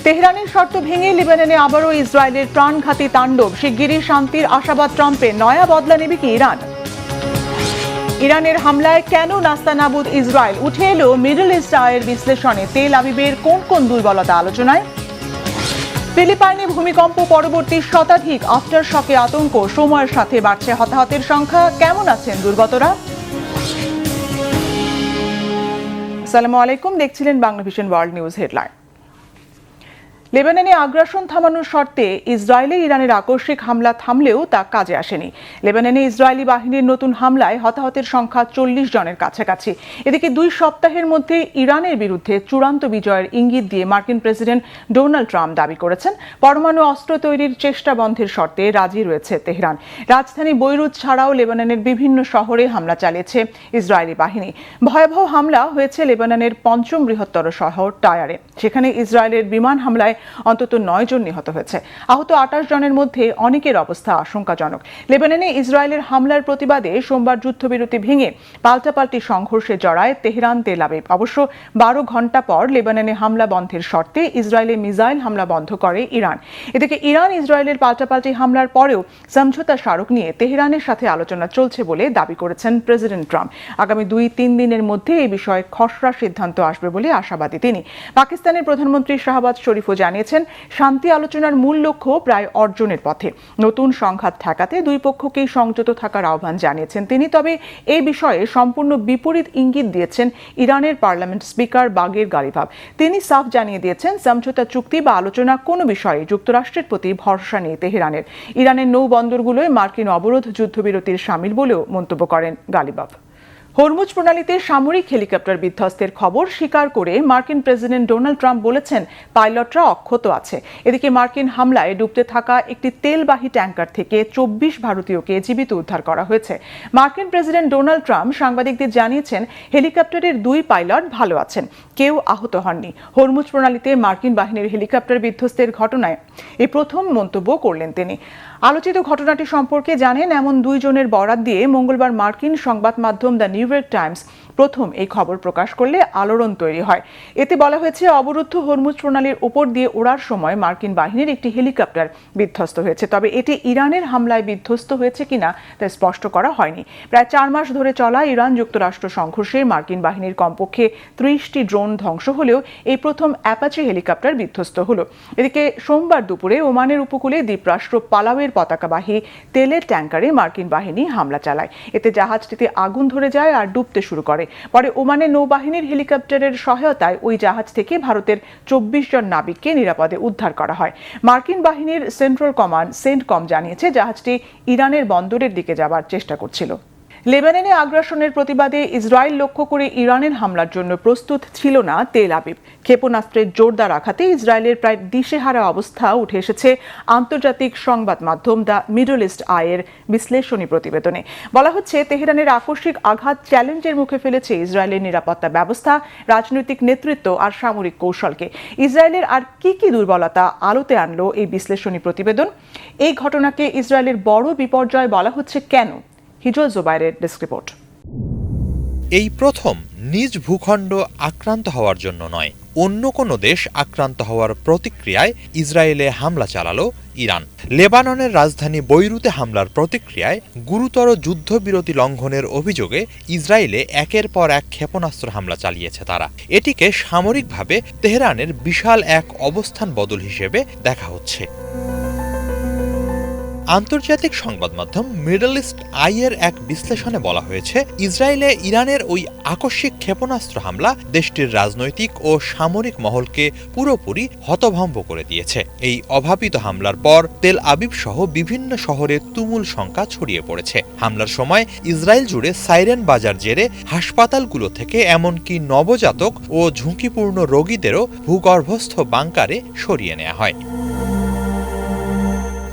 তেহরানের শর্ত ভেঙে লেবাননে আবারও ইসরায়েলের প্রাণঘাতী তাণ্ডব। শিগগিরই শান্তির আশাবাদ ট্রাম্পের। নয়া বদলা নেবে কি ইরান? ইরানের হামলায় কেন নাস্তানাবুদ ইসরায়েল? উঠে এলো মিডল ইস্ট আইয়ের বিশ্লেষণে। তেল আবিবের কোন কোন দুর্বলতা আলোচনায়। ফিলিপাইনে ভূমিকম্প পরবর্তী শতাধিক আফটার শকে আতঙ্ক। সময়ের সাথে বাড়ছে হতাহতের সংখ্যা। কেমন আছেন দুর্গতরা? আসসালামু আলাইকুম, দেখছিলেন বাংলাভিশন ওয়ার্ল্ড নিউজ হেডলাইন। লেবাননে আগ্রাসন থামানোর শর্তে ইসরায়েলে ইরানের আকস্মিক হামলা থামলেও তা কাজে আসেনি। লেবাননে ইসরায়েলি বাহিনীর নতুন হামলায় হতাহতের সংখ্যা 40 জনের কাছাকাছি। এদিকে 2 সপ্তাহের মধ্যে ইরানের বিরুদ্ধে চূড়ান্ত বিজয়ের ইঙ্গিত দিয়ে মার্কিন প্রেসিডেন্ট ডোনাল্ড ট্রাম্প দাবি করেছেন পরমাণু অস্ত্র তৈরির চেষ্টা বন্ধের শর্তে রাজি রয়েছে তেহরান। রাজধানী বৈরুত ছাড়াও লেবাননের বিভিন্ন শহরে হামলা চালিয়েছে ইসরায়েলি বাহিনী। ভয়াবহ হামলা হয়েছে লেবাননের 5ম বৃহত্তর শহর টায়ারে। সেখানে ইসরায়েলের বিমান হামলায় অন্তত 9 জন নিহত হয়েছে। আহত 28 জনের মধ্যে অনেকের অবস্থা আশঙ্কাজনক। লেবাননে ইসরায়েলের হামলার প্রতিবাদে সোমবার যুদ্ধবিরতি ভেঙে পাল্টাপাল্টি সংঘর্ষে জড়ায় তেহরান তেল আবিব। অবশ্য 12 ঘণ্টা পর লেবাননে হামলা বন্ধের শর্তে ইসরায়েলে মিসাইল হামলা বন্ধ করে ইরান। এদিকে ইরান ইসরায়েলের পাল্টাপাল্টি হামলার পরেও সমঝোতা স্মারক নিয়ে তেহরানের সাথে আলোচনা চলছে বলে দাবি করেছেন প্রেসিডেন্ট ট্রাম্প। আগামী 2-3 দিনের মধ্যে এই বিষয়ে খসড়া সিদ্ধান্ত আসবে বলে আশাবাদী তিনি। পাকিস্তানের প্রধানমন্ত্রী শাহবাজ শরীফও জানিয়েছেন শান্তি আলোচনার মূল লক্ষ্য প্রায় অর্জনের পথে। নতুন সংঘাত ঠেকাতে 2 পক্ষকেই সংযত থাকার আহ্বান জানিয়েছেন তিনি। তবে এই বিষয়ে সম্পূর্ণ বিপরীত ইঙ্গিত দিয়েছেন ইরানের পার্লামেন্ট স্পিকার বাগের গালিভাব। তিনি সাফ জানিয়ে দিয়েছেন সমঝোতা চুক্তি বা আলোচনা কোনো বিষয়ে যুক্তরাষ্ট্রের প্রতি ভরসা নেই তেহরানের। ইরানের নৌ বন্দরগুলোয় মার্কিন অবরোধ যুদ্ধবিরতির শামিল বলেও মন্তব্য করেন গালিভাব। হরমুজ প্রণালীতে সামরিক হেলিকপ্টার বিধ্বস্তের খবর স্বীকার করে মার্কিন প্রেসিডেন্ট ডোনাল্ড ট্রাম্প বলেছেন পাইলটরা অক্ষত আছে। এদিকে মার্কিন হামলায় ডুবতে থাকা একটি তেলবাহী ট্যাঙ্কার থেকে 24 ভারতীয়কে জীবিত উদ্ধার করা হয়েছে। মার্কিন প্রেসিডেন্ট ডোনাল্ড ট্রাম্প সাংবাদিকদের জানিয়েছেন হেলিকপ্টারের 2 পাইলট ভালো আছেন, কেউ আহত হননি। হরমুজ প্রণালীতে মার্কিন বাহিনীর হেলিকপ্টার বিধ্বস্তের ঘটনায় এই প্রথম মন্তব্য করলেন তিনি। আলোচিত ঘটনাটি সম্পর্কে জানেন এমন 2 জনের বরাত দিয়ে মঙ্গলবার মার্কিন সংবাদ মাধ্যম দ্য নিউ ইয়র্ক টাইমস প্রথম এই খবর প্রকাশ করলে আলোড়ন তৈরি হয়। এতে বলা হয়েছে অবরুদ্ধ হরমুজ প্রণালীর উপর দিয়ে ওড়ার সময় মার্কিন বাহিনীর একটি হেলিকপ্টার বিধ্বস্ত হয়েছে। তবে এটি ইরানের হামলায় বিধ্বস্ত হয়েছে কিনা তা স্পষ্ট করা হয়নি। প্রায় 4 মাস ধরে চলা ইরান যুক্তরাষ্ট্র সংঘর্ষে মার্কিন বাহিনীর কমপক্ষে 30টি ড্রোন ধ্বংস হলেও এই প্রথম অ্যাপাচি হেলিকপ্টার বিধ্বস্ত হলো। এদিকে সোমবার দুপুরে ওমানের উপকূলে দ্বীপরাষ্ট্র পালাওয়ের পতাকাবাহী তেলের ট্যাঙ্কারে মার্কিন বাহিনী হামলা চালায়। এতে জাহাজটিতে আগুন ধরে যায় আর ডুবতে শুরু করে। পরে ওমানের নৌবাহিনীর হেলিকপ্টারের সহায়তায় ওই জাহাজ থেকে ভারতের 24 জন নাবিককে নিরাপদে উদ্ধার করা হয়। মার্কিন বাহিনীর সেন্ট্রাল কমান্ড সেন্টকম জানিয়েছে জাহাজটি ইরানের বন্দরের দিকে যাবার চেষ্টা করছিল। লেবাননে আগ্রাসনের প্রতিবাদে ইসরায়েল লক্ষ্য করে ইরানের হামলার জন্য প্রস্তুত ছিল না তেল আবিব। ক্ষেপণাস্ত্রের জোরদার আঘাতে ইসরায়েলের প্রায় দিশেহারা অবস্থা উঠে এসেছে আন্তর্জাতিক সংবাদ মাধ্যম দ্য মিডল ইস্ট আইয়ের বিশ্লেষণী প্রতিবেদনে। বলা হচ্ছে তেহরানের আকস্মিক আঘাত চ্যালেঞ্জের মুখে ফেলেছে ইসরায়েলের নিরাপত্তা ব্যবস্থা, রাজনৈতিক নেতৃত্ব আর সামরিক কৌশলকে। ইসরায়েলের আর কি দুর্বলতা আলোতে আনলো এই বিশ্লেষণী প্রতিবেদন? এই ঘটনাকে ইসরায়েলের বড় বিপর্যয় বলা হচ্ছে কেন? হিজল জোবাইরের ডেস্ক রিপোর্ট। এই প্রথম নিজ ভূখণ্ড আক্রান্ত হওয়ার জন্য নয়, অন্য কোনো দেশ আক্রান্ত হওয়ার প্রতিক্রিয়ায় ইসরায়েলে হামলা চালালো ইরান। লেবাননের রাজধানী বৈরুতে হামলার প্রতিক্রিয়ায় গুরুতর যুদ্ধবিরতি লঙ্ঘনের অভিযোগে ইসরায়েলে একের পর এক ক্ষেপণাস্ত্র হামলা চালিয়েছে তারা। এটিকে সামরিকভাবে তেহরানের বিশাল এক অবস্থান বদল হিসেবে দেখা হচ্ছে। আন্তর্জাতিক সংবাদ মাধ্যম মিডল ইস্ট আইয়ের এক বিশ্লেষণে বলা হয়েছে ইসরায়েলে ইরানের ওই আকস্মিক ক্ষেপণাস্ত্র হামলা দেশটির রাজনৈতিক ও সামরিক মহলকে পুরোপুরি হতভম্ব করে দিয়েছে। এই অভাবিত হামলার পর তেল আবিব সহ বিভিন্ন শহরে তুমুল শঙ্কা ছড়িয়ে পড়েছে। হামলার সময় ইসরায়েল জুড়ে সাইরেন বাজার জেরে হাসপাতালগুলো থেকে এমনকি নবজাতক ও ঝুঁকিপূর্ণ রোগীদেরও ভূগর্ভস্থ বাংকারে সরিয়ে নেওয়া হয়।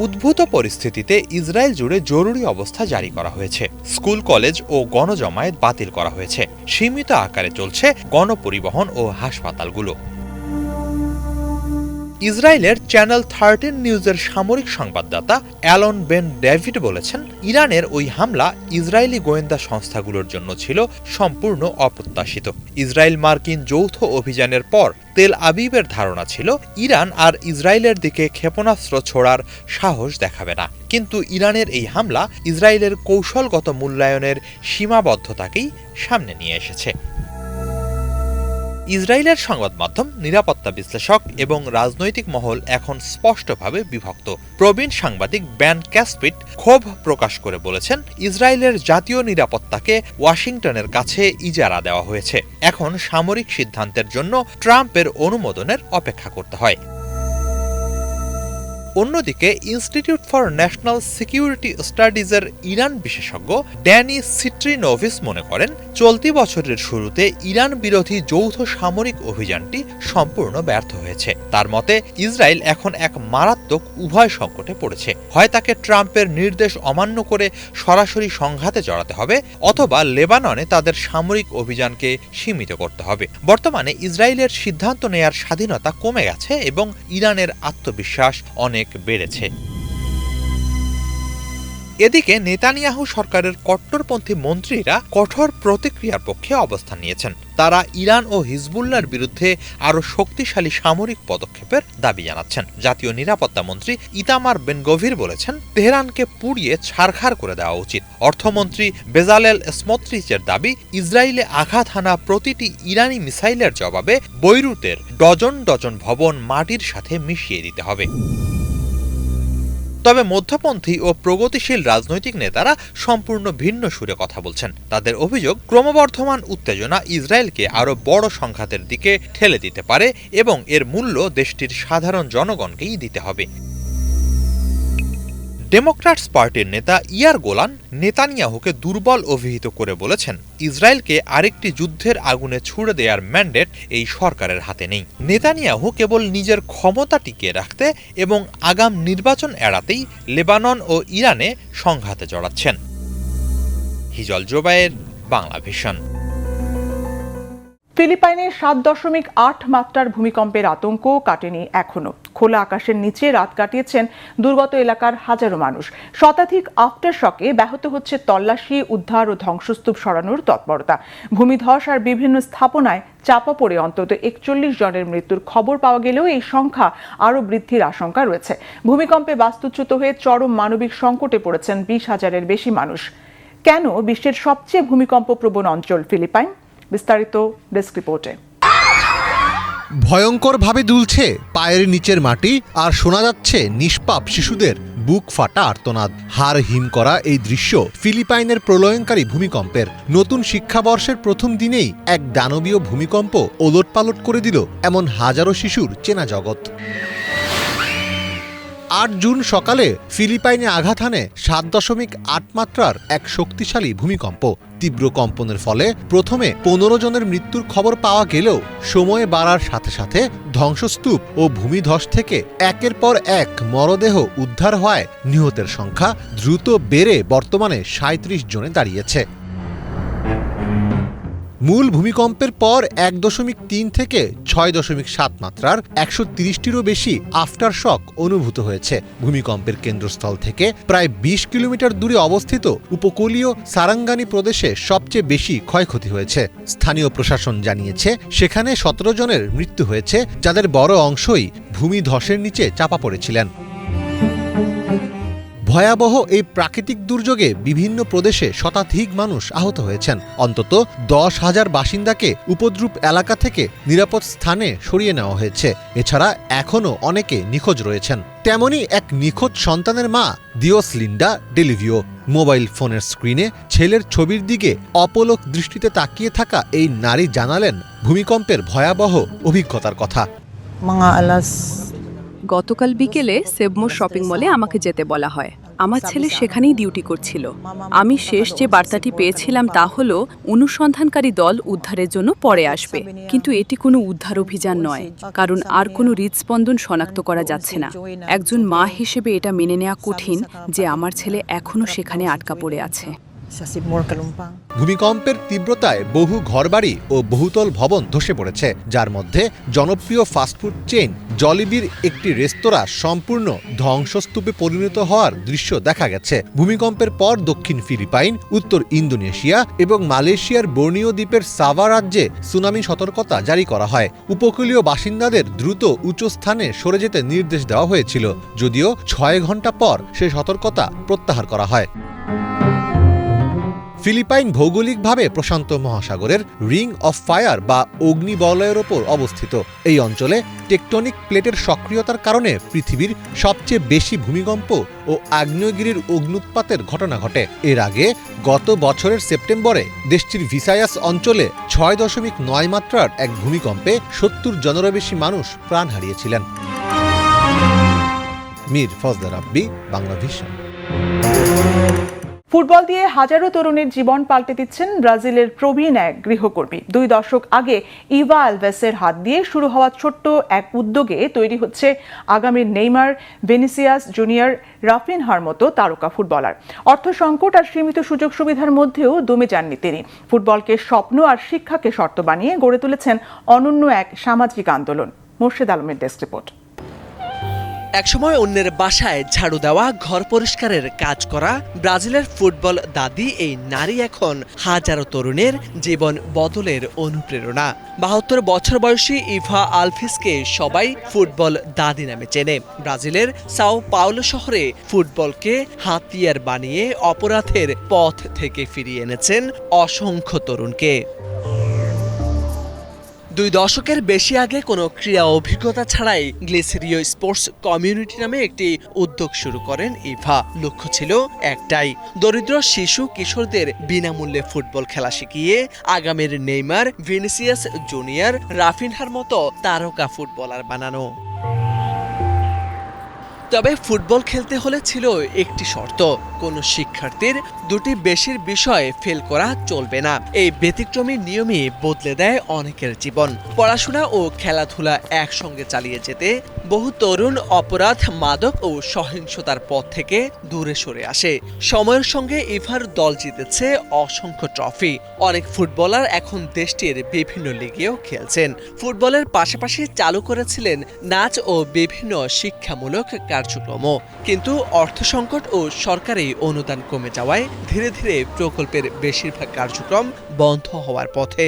উদ্ভূত পরিস্থিতিতে ইসরায়েল জুড়ে জরুরি অবস্থা জারি করা হয়েছে। স্কুল, কলেজ ও গণজমায়েত বাতিল করা হয়েছে। সীমিত আকারে চলছে গণপরিবহন ও হাসপাতালগুলো। ইসরায়েলের চ্যানেল 13 নিউজের সামরিক সংবাদদাতা অ্যালন বেন ডেভিড বলেছেন, ইরানের ওই হামলা ইসরায়েলি গোয়েন্দা সংস্থাগুলোর জন্য ছিল সম্পূর্ণ অপ্রত্যাশিত। ইসরায়েল মার্কিন যৌথ অভিযানের পর তেল আবিবের ধারণা ছিল ইরান আর ইসরায়েলের দিকে ক্ষেপণাস্ত্র ছোড়ার সাহস দেখাবে না, কিন্তু ইরানের এই হামলা ইসরায়েলের কৌশলগত মূল্যায়নের সীমাবদ্ধতাকেই সামনে নিয়ে এসেছে। ইসরায়েলের সংবাদ মাধ্যম, নিরাপত্তা বিশ্লেষক এবং রাজনৈতিক মহল এখন স্পষ্টভাবে বিভক্ত। প্রবীণ সাংবাদিক ব্যান ক্যাসপিট ক্ষোভ প্রকাশ করে বলেছেন, ইসরায়েলের জাতীয় নিরাপত্তাকে ওয়াশিংটনের কাছে ইজারা দেওয়া হয়েছে। এখন সামরিক সিদ্ধান্তের জন্য ট্রাম্পের অনুমোদনের অপেক্ষা করতে হয়। অন্যদিকে ইনস্টিটিউট ফর ন্যাশনাল সিকিউরিটি স্টাডিজের ইরান বিশেষজ্ঞ ড্যানি সিট্রিনোভিস মনে করেন, চলতি বছরের শুরুতে ইরান বিরোধী যৌথ সামরিক অভিযানটি সম্পূর্ণ ব্যর্থ হয়েছে। তার মতে, ইসরায়েল এখন এক মারাত্মক উভয় সংকটে পড়েছে। হয় তাকে ট্রাম্পের নির্দেশ অমান্য করে সরাসরি সংঘাতে জড়াতে হবে, অথবা লেবাননে তাদের সামরিক অভিযানকে সীমিত করতে হবে। বর্তমানে ইসরায়েলের সিদ্ধান্ত নেয়ার স্বাধীনতা কমে গেছে এবং ইরানের আত্মবিশ্বাস অনেক বেড়েছে। এদিকে নেতানিয়াহু সরকারের কট্টরপন্থী মন্ত্রীরা কঠোর প্রতিক্রিয়ার পক্ষে অবস্থান নিয়েছেন। তারা ইরান ও হিজবুল্লাহর বিরুদ্ধে আরও শক্তিশালী সামরিক পদক্ষেপের দাবি জানাচ্ছেন। জাতীয় নিরাপত্তা মন্ত্রী ইতামার বেন গভির বলেছেন, তেহরানকে পুড়িয়ে ছারখার করে দেওয়া উচিত। অর্থমন্ত্রী বেজালেল স্মোত্রিচের দাবি, ইসরায়েলে আঘাত হানা প্রতিটি ইরানি মিসাইলের জবাবে বৈরুতের ডজন ডজন ভবন মাটির সাথে মিশিয়ে দিতে হবে। তবে মধ্যপন্থী ও প্রগতিশীল রাজনৈতিক নেতারা সম্পূর্ণ ভিন্ন সুরে কথা বলছেন। তাদের অভিযোগ, ক্রমবর্ধমান উত্তেজনা ইসরায়েলকে আরও বড় সংঘাতের দিকে ঠেলে দিতে পারে এবং এর মূল্য দেশটির সাধারণ জনগণকেই দিতে হবে। ডেমোক্র্যাটস পার্টির নেতা ইয়ার গোলান নেতানিয়াহুকে দুর্বল অভিহিত করে বলেছেন, ইসরায়েলকে আরেকটি যুদ্ধের আগুনে ছুড়ে দেওয়ার ম্যান্ডেট এই সরকারের হাতে নেই। নেতানিয়াহু কেবল নিজের ক্ষমতা টিকিয়ে রাখতে এবং আগাম নির্বাচন এড়াতেই লেবানন ও ইরানে সংঘাতে জড়াচ্ছেন। হিজল জোবায়ের, বাংলা ভিশন। ফিলিপাইনে 7.8 মাত্রার ভূমিকম্পের আতঙ্ক কাটেনি এখনো। খোলা আকাশের নিচে রাত কাটিয়েছেন দুর্গত এলাকার হাজারো মানুষ। শতাধিক আফটার শকে ব্যাহত হচ্ছে তল্লাশি, উদ্ধার ও ধ্বংসস্তূপ সরানোর তৎপরতা। ভূমিধস আর বিভিন্ন স্থাপনায় চাপা পড়ে অন্তত 41 জনের মৃত্যুর খবর পাওয়া গেলেও এই সংখ্যা আরও বৃদ্ধির আশঙ্কা রয়েছে। ভূমিকম্পে বাস্তুচ্যুত হয়ে চরম মানবিক সংকটে পড়েছেন 20,000-এর বেশি মানুষ। কেন বিশ্বের সবচেয়ে ভূমিকম্প প্রবণ অঞ্চল ফিলিপাইন? বিস্তারিত ডেস্ক রিপোর্টে। ভয়ঙ্করভাবে দুলছে পায়ের নিচের মাটি, আর শোনা যাচ্ছে নিষ্পাপ শিশুদের বুক ফাটা আর্তনাদ। হাড় হিম করা এই দৃশ্য ফিলিপাইনের প্রলয়ঙ্কারী ভূমিকম্পের। নতুন শিক্ষাবর্ষের প্রথম দিনেই এক দানবীয় ভূমিকম্প ওলটপালট করে দিল এমন হাজারো শিশুর চেনা জগৎ। 8 জুন সকালে ফিলিপাইনে আঘাত হানে 7.8 মাত্রার এক শক্তিশালী ভূমিকম্প। তীব্র কম্পনের ফলে প্রথমে 15 জনের মৃত্যুর খবর পাওয়া গেলেও সময় বাড়ার সাথে সাথে ধ্বংসস্তূপ ও ভূমিধস থেকে একের পর এক মরদেহ উদ্ধার হওয়ায় নিহতের সংখ্যা দ্রুত বেড়ে বর্তমানে 37 জনে দাঁড়িয়েছে। মূল ভূমিকম্পের পর 1.3 থেকে 6.7 মাত্রার 130টিরও বেশি আফটার শক অনুভূত হয়েছে। ভূমিকম্পের কেন্দ্রস্থল থেকে প্রায় 20 কিলোমিটার দূরে অবস্থিত উপকূলীয় সারাঙ্গানি প্রদেশে সবচেয়ে বেশি ক্ষয়ক্ষতি হয়েছে। স্থানীয় প্রশাসন জানিয়েছে, সেখানে 17 জনের মৃত্যু হয়েছে, যাদের বড় অংশই ভূমিধসের নিচে চাপা পড়েছিলেন। ভয়াবহ এই প্রাকৃতিক দুর্যোগে বিভিন্ন প্রদেশে শতাধিক মানুষ আহত হয়েছেন। অন্তত 10,000 বাসিন্দাকে উপদ্রুপ এলাকা থেকে নিরাপদ স্থানে সরিয়ে নেওয়া হয়েছে। এছাড়া এখনও অনেকে নিখোঁজ রয়েছেন। তেমনই এক নিখোঁজ সন্তানের মা দিওসলিন্ডা ডেলিভিও। মোবাইল ফোনের স্ক্রিনে ছেলের ছবির দিকে অপলক দৃষ্টিতে তাকিয়ে থাকা এই নারী জানালেন ভূমিকম্পের ভয়াবহ অভিজ্ঞতার কথা। গতকাল বিকেলে সেবমোর শপিং মলে আমাকে যেতে বলা হয়। আমার ছেলে সেখানেই ডিউটি করছিল। আমি শেষ যে বার্তাটি পেয়েছিলাম তা হলো, অনুসন্ধানকারী দল উদ্ধারের জন্য পরে আসবে। কিন্তু এটি কোনো উদ্ধার অভিযান নয়, কারণ আর কোনো হৃদস্পন্দন শনাক্ত করা যাচ্ছে না। একজন মা হিসেবে এটা মেনে নেওয়া কঠিন যে আমার ছেলে এখনও সেখানে আটকা পড়ে আছে। ভূমিকম্পের তীব্রতায় বহু ঘরবাড়ি ও বহুতল ভবন ধসে পড়েছে, যার মধ্যে জনপ্রিয় ফাস্টফুড চেইন জলিবির একটি রেস্তোরাঁ সম্পূর্ণ ধ্বংসস্তূপে পরিণত হওয়ার দৃশ্য দেখা গেছে। ভূমিকম্পের পর দক্ষিণ ফিলিপাইন, উত্তর ইন্দোনেশিয়া এবং মালয়েশিয়ার বোর্নিও দ্বীপের সাভা রাজ্যে সুনামি সতর্কতা জারি করা হয়। উপকূলীয় বাসিন্দাদের দ্রুত উঁচু স্থানে সরে যেতে নির্দেশ দেওয়া হয়েছিল, যদিও 6 ঘন্টা পর সে সতর্কতা প্রত্যাহার করা হয়। ফিলিপাইন ভৌগোলিকভাবে প্রশান্ত মহাসাগরের রিং অফ ফায়ার বা অগ্নিবলয়ের ওপর অবস্থিত। এই অঞ্চলে টেকটনিক প্লেটের সক্রিয়তার কারণে পৃথিবীর সবচেয়ে বেশি ভূমিকম্প ও আগ্নেয়গিরির অগ্নুৎপাতের ঘটনা ঘটে। এর আগে গত বছরের সেপ্টেম্বরে দেশটির ভিসায়াস অঞ্চলে 6.9 মাত্রার এক ভূমিকম্পে 70 জনেরও বেশি মানুষ প্রাণ হারিয়েছিলেন। মীর ফজলে রাব্বি, বাংলা ভিশন। ফুটবল দিয়ে হাজারো তরুণের জীবন পাল্টে দিচ্ছেন ব্রাজিলের প্রবীণ এক গৃহকর্মী। 2 দশক আগে ইভা আলভেসের হাত দিয়ে শুরু হওয়া ছোট্ট এক উদ্যোগে তৈরি হচ্ছে আগামীর নেইমার, ভিনিসিয়াস জুনিয়র, রাফিনহার মতো তারকা ফুটবলার। অর্থ সংকট আর সীমিত সুযোগ সুবিধার মধ্যেও দমে যাননি তিনি। ফুটবলকে স্বপ্ন আর শিক্ষাকে শর্ত বানিয়ে গড়ে তুলেছেন অনন্য এক সামাজিক আন্দোলন। মোর্শেদ আলমের ডেস্ক রিপোর্ট। একসময় অন্যের বাসায় ঝাড়ু দেওয়া, ঘর পরিষ্কারের কাজ করা ব্রাজিলের ফুটবল দাদি এই নারী এখন হাজারো তরুণের জীবন বদলের অনুপ্রেরণা। 72 বছর বয়সী ইভা আলভিসকে সবাই ফুটবল দাদি নামে চেনে। ব্রাজিলের সাও পাওলো শহরে ফুটবলকে হাতিয়ার বানিয়ে অপরাধের পথ থেকে ফিরিয়ে এনেছেন অসংখ্য তরুণকে। 2 দশকের বেশি আগে কোনো ক্রীড়া অভিজ্ঞতা ছাড়াই গ্লিসেরিও স্পোর্টস কমিউনিটি নামে একটি উদ্যোগ শুরু করেন ইভা। লক্ষ্য ছিল একটাই, দরিদ্র শিশু কিশোরদের বিনামূল্যে ফুটবল খেলা শিখিয়ে আগামীর নেইমার, ভিনিসিয়াস জুনিয়র, রাফিনহার মতো তারকা ফুটবলার বানানো। তবে ফুটবল খেলতে হলে ছিল একটি শর্ত, কোনো শিক্ষার্থীর 2টি বেশির বিষয়ে ফেল করা চলবে না। এই ব্যতিক্রমী নিয়মই বদলে দেয় অনেকের জীবন। পড়াশোনা ও খেলাধুলা একসঙ্গে চালিয়ে যেতে বহু তরুণ অপরাধ, মাদক ও সহিংসতার পথ থেকে দূরে সরে আসে। সময়ের সঙ্গে ইভার দল জিতেছে অসংখ্য ট্রফি। অনেক ফুটবলার এখন দেশটির বিভিন্ন লিগেও খেলছেন। ফুটবলের পাশাপাশি চালু করেছিলেন নাচ ও বিভিন্ন শিক্ষামূলক কার্যক্রমও। কিন্তু অর্থ সংকট ও সরকারি অনুদান কমে যাওয়ায় ধীরে ধীরে প্রকল্পের বেশিরভাগ কার্যক্রম বন্ধ হওয়ার পথে।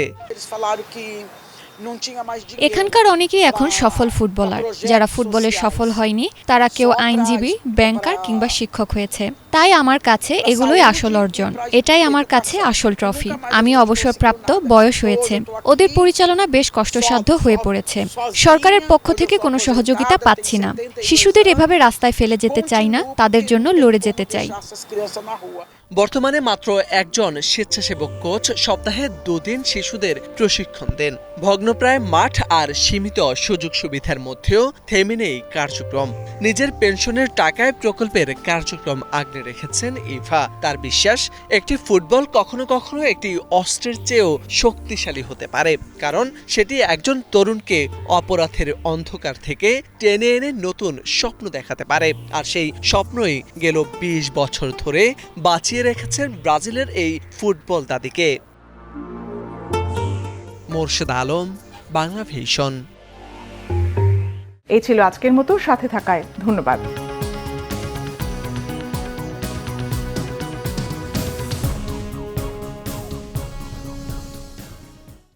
এখানকার অনেকেই এখন সফল ফুটবলার। যারা ফুটবলে সফল হয়নি তারা কেউ আইনজীবী, ব্যাংকার কিংবা শিক্ষক হয়েছে। তাই আমার কাছে এগুলোই আসল অর্জন, এটাই আমার কাছে আসল ট্রফি। আমি অবসরপ্রাপ্ত, বয়স হয়েছে। ওদের পরিচালনা বেশ কষ্টসাধ্য হয়ে পড়েছে। সরকারের পক্ষ থেকে কোনো সহযোগিতা পাচ্ছি না। শিশুদের এভাবে রাস্তায় ফেলে যেতে চাই না, তাদের জন্য লড়ে যেতে চাই। বর্তমানে মাত্র একজন স্বেচ্ছাসেবক কোচ সপ্তাহে 2 দিন শিশুদের প্রশিক্ষণ দেন। ভগ্নপ্রায় মাঠ আর সীমিত সুযোগ সুবিধার মধ্যেও থেমে নেই কার্যক্রম। নিজের পেনশনের টাকায় প্রকল্পের কার্যক্রম আগলে রেখেছেন ইভা। তার বিশ্বাস, একটি ফুটবল কখনো কখনো একটি অস্ত্রের চেয়েও শক্তিশালী হতে পারে, কারণ সেটি একজন তরুণকে অপরাধের অন্ধকার থেকে টেনে এনে নতুন স্বপ্ন দেখাতে পারে। আর সেই স্বপ্নই গেল 20 বছর ধরে বাঁচিয়ে রেখেছেন ব্রাজিলের এই ফুটবল দাদিকে। মোর্শেদ আলম, বাংলা ভিশন। এই ছিল আজকের মতো, সাথে থাকায় ধন্যবাদ।